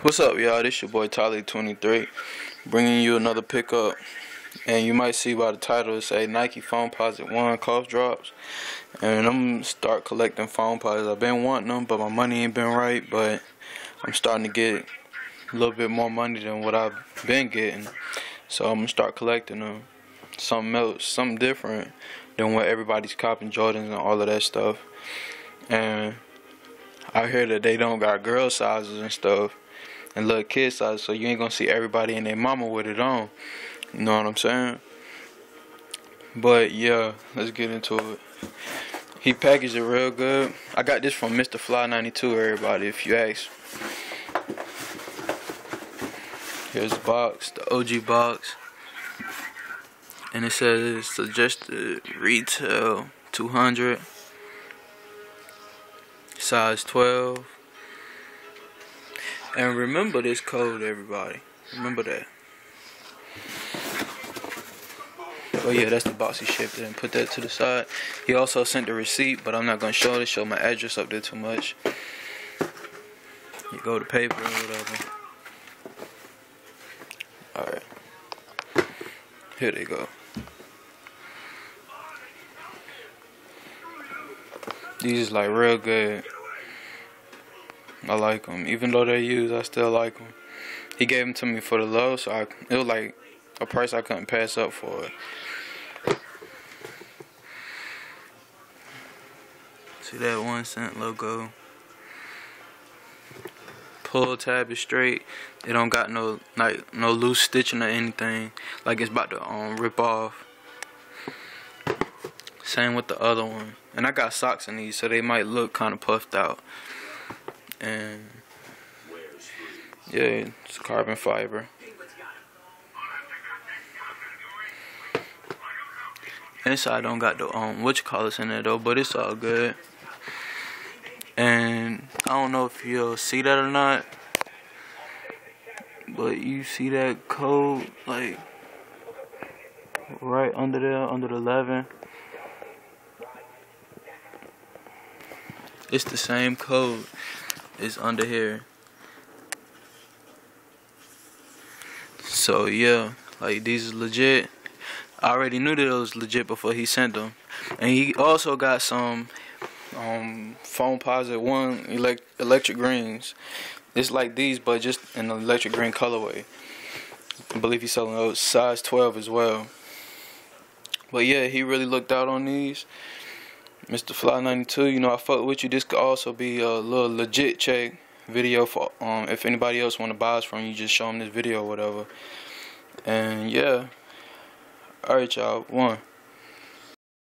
What's up, y'all? This your boy Mrflyy92, bringing you another pickup. And you might see by the title it say Nike Foamposite 1 cough drops. And I'm gonna start collecting Foamposites. I've been wanting them, but my money ain't been right. But I'm starting to get a little bit more money than what I've been getting. So I'm gonna start collecting them. Something else, something different than what everybody's copping, Jordans and all of that stuff. And I hear that they don't got girl sizes and stuff and little kid size, so you ain't gonna see everybody and their mama with it on. You know what I'm saying? But yeah, let's get into it. He packaged it real good. I got this from Mrflyy92, everybody, if you ask. Here's the box, the OG box. And it says suggested retail 200, size 12. And remember this code, everybody. Remember that. Oh yeah, that's the box he shipped it, and put that to the side. He also sent the receipt, but I'm not gonna show it. Show my address up there too much. You go to paper or whatever. Alright. Here they go. These is like real good. I like them. Even though they're used, I still like them. He gave them to me for the low, so it was like a price I couldn't pass up for it. See that 1 cent logo? Pull tab is straight. It don't got no loose stitching or anything. Like it's about to rip off. Same with the other one. And I got socks in these, so they might look kind of puffed out. And yeah, it's carbon fiber. Inside don't got the whatchamacallits in there though, but it's all good. And I don't know if you'll see that or not, but you see that code like right under there, under the 11. It's the same code. It's under here. So yeah, like these is legit. I already knew that it was legit before he sent them. And he also got some Foamposite 1 electric greens. It's like these, but just in the electric green colorway. I believe he's selling those size 12 as well. But yeah, he really looked out on these. Mrflyy92, you know, I fuck with you. This could also be a little legit check video for if anybody else want to buy us from you, just show them this video or whatever. And yeah, alright y'all, 1.